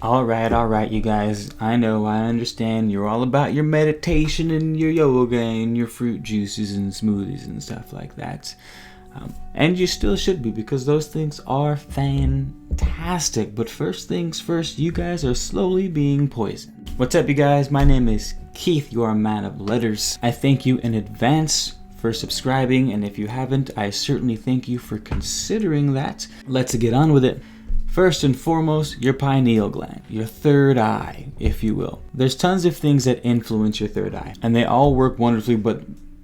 All right, you guys. I understand. You're all about your meditation and your yoga and your fruit juices and smoothies and stuff like that. And you still should be, because those things are fantastic. But first things first, you guys are slowly being poisoned. What's up, you guys? My name is Keith, your man of letters. I thank you in advance for subscribing, and if you haven't, I certainly thank you for considering that. Let's get on with it. First and foremost, your pineal gland, your third eye, if you will. There's tons of things that influence your third eye, and they all work wonderfully, but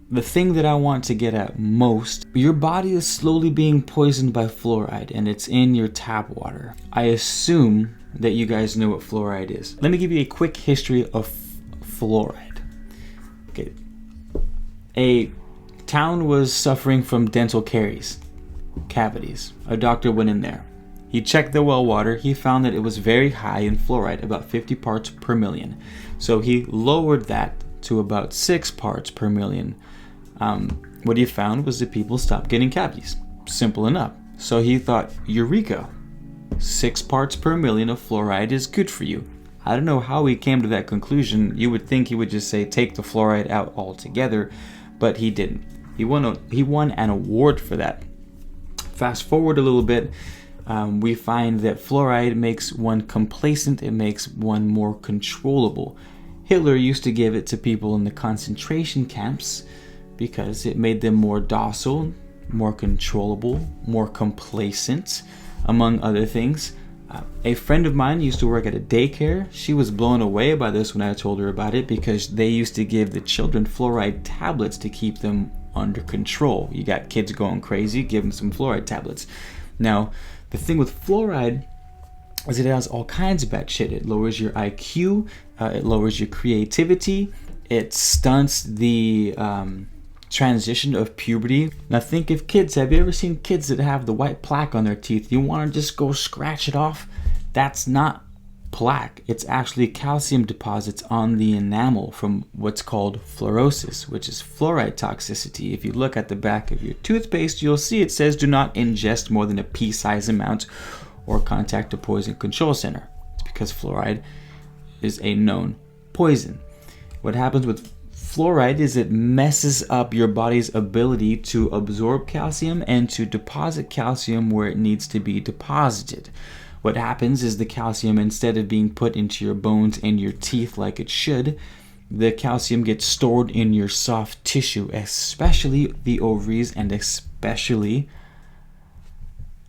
the thing that I want to get at most, your body is slowly being poisoned by fluoride, and it's in your tap water. I assume that you guys know what fluoride is. Let me give you a quick history of fluoride. Okay. A town was suffering from dental cavities. A doctor went in there. He checked the well water. He found that it was very high in fluoride, about 50 parts per million. So he lowered that to about 6 parts per million. What he found was that people stopped getting cavities. Simple enough. So he thought, Eureka, 6 parts per million of fluoride is good for you. I don't know how he came to that conclusion. You would think he would just say, take the fluoride out altogether, but he didn't. He won an award for that. Fast forward a little bit. We find that fluoride makes one complacent, it makes one more controllable. Hitler used to give it to people in the concentration camps because it made them more docile, more controllable, more complacent, among other things. A friend of mine used to work at a daycare. She was blown away by this when I told her about it, because they used to give the children fluoride tablets to keep them under control. You got kids going crazy, give them some fluoride tablets. Now, the thing with fluoride is it has all kinds of bad shit. It lowers your IQ, it lowers your creativity, it stunts the transition of puberty. Now think of kids. Have you ever seen kids that have the white plaque on their teeth? You want to just go scratch it off? That's not plaque. It's actually calcium deposits on the enamel from what's called fluorosis, which is fluoride toxicity. If you look at the back of your toothpaste, you'll see it says do not ingest more than a pea-sized amount or contact a poison control center. It's because fluoride is a known poison. What happens with fluoride is it messes up your body's ability to absorb calcium and to deposit calcium where it needs to be deposited. What happens is the calcium, instead of being put into your bones and your teeth like it should, the calcium gets stored in your soft tissue, especially the ovaries and especially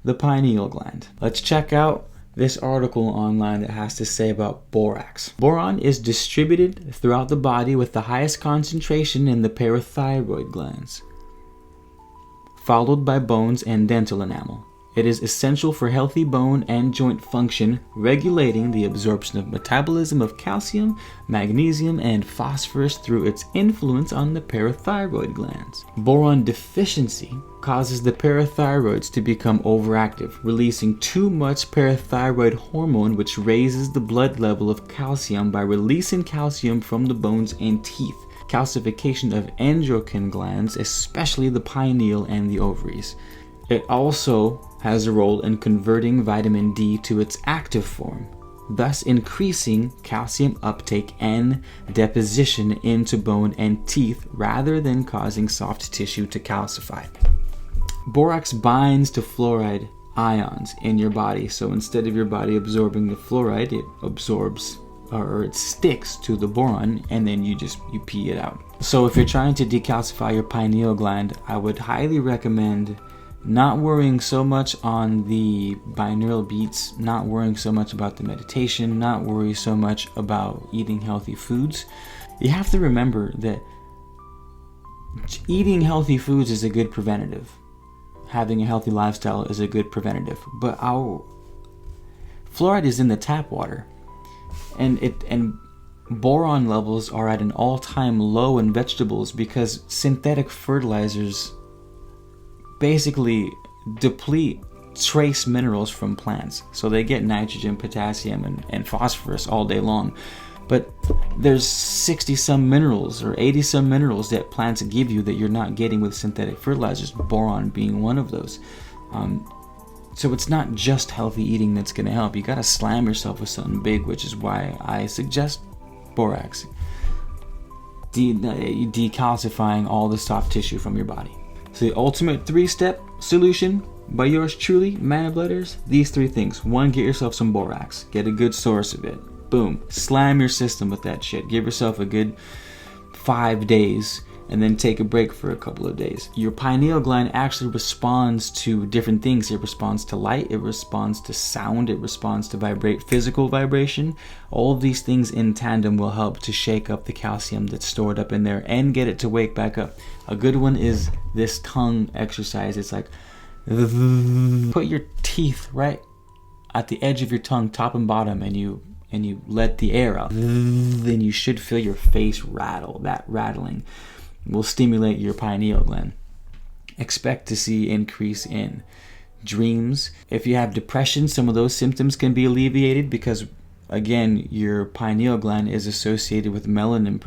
the pineal gland. Let's check out this article online that has to say about borax. Boron is distributed throughout the body with the highest concentration in the parathyroid glands, followed by bones and dental enamel. It is essential for healthy bone and joint function, regulating the absorption of metabolism of calcium, magnesium, and phosphorus through its influence on the parathyroid glands. Boron deficiency causes the parathyroids to become overactive, releasing too much parathyroid hormone, which raises the blood level of calcium by releasing calcium from the bones and teeth. Calcification of endocrine glands, especially the pineal and the ovaries. It also has a role in converting vitamin D to its active form, thus increasing calcium uptake and deposition into bone and teeth rather than causing soft tissue to calcify. Borax binds to fluoride ions in your body, so instead of your body absorbing the fluoride, it absorbs or it sticks to the boron, and then you pee it out. So if you're trying to decalcify your pineal gland, I would highly recommend not worrying so much on the binaural beats, not worrying so much about the meditation, not worry so much about eating healthy foods. You have to remember that eating healthy foods is a good preventative. Having a healthy lifestyle is a good preventative. But our fluoride is in the tap water, and boron levels are at an all-time low in vegetables because synthetic fertilizers basically deplete trace minerals from plants. So they get nitrogen, potassium, and phosphorus all day long. But there's 60 some minerals or 80 some minerals that plants give you that you're not getting with synthetic fertilizers, boron being one of those. So it's not just healthy eating that's going to help. You got to slam yourself with something big, which is why I suggest Borax. Decalcifying all the soft tissue from your body. So the ultimate 3-step solution by yours truly, ManofLetters, these 3 things. 1, get yourself some Borax. Get a good source of it. Boom. Slam your system with that shit. Give yourself a good 5 days and then take a break for a couple of days. Your pineal gland actually responds to different things. It responds to light, it responds to sound, it responds to physical vibration. All of these things in tandem will help to shake up the calcium that's stored up in there and get it to wake back up. A good one is this tongue exercise. It's like, put your teeth right at the edge of your tongue, top and bottom, and you let the air out. Then you should feel your face rattle. That rattling will stimulate your pineal gland. Expect to see increase in dreams. If you have depression, some of those symptoms can be alleviated because, again, your pineal gland is associated with melatonin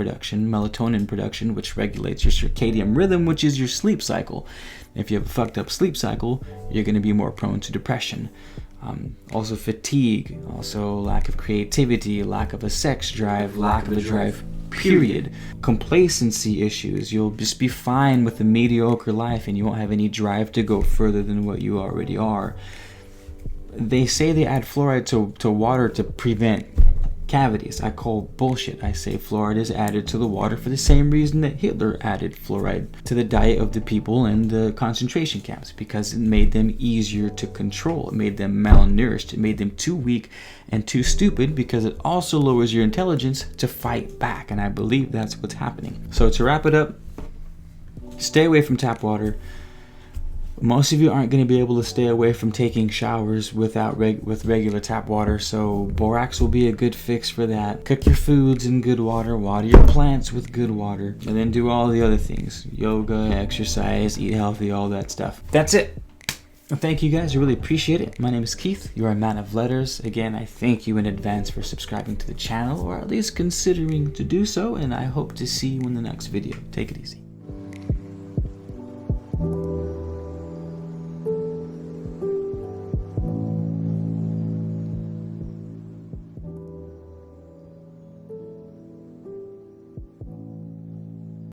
production, which regulates your circadian rhythm, which is your sleep cycle. If you have a fucked up sleep cycle, you're going to be more prone to depression. Also fatigue, also lack of creativity, lack of a sex drive, lack of a drive, period. Complacency issues. You'll just be fine with a mediocre life and you won't have any drive to go further than what you already are. They say they add fluoride to water to prevent cavities. I call bullshit. I say fluoride is added to the water for the same reason that Hitler added fluoride to the diet of the people in the concentration camps, because it made them easier to control. It made them malnourished. It made them too weak and too stupid, because it also lowers your intelligence to fight back, and I believe that's what's happening. So to wrap it up, stay away from tap water. Most of you aren't going to be able to stay away from taking showers with regular tap water, so Borax will be a good fix for that. Cook your foods in good water, water your plants with good water, and then do all the other things. Yoga, exercise, eat healthy, all that stuff. That's it. Thank you guys, I really appreciate it. My name is Keith, you are ManofLetters. Again, I thank you in advance for subscribing to the channel, or at least considering to do so, and I hope to see you in the next video. Take it easy.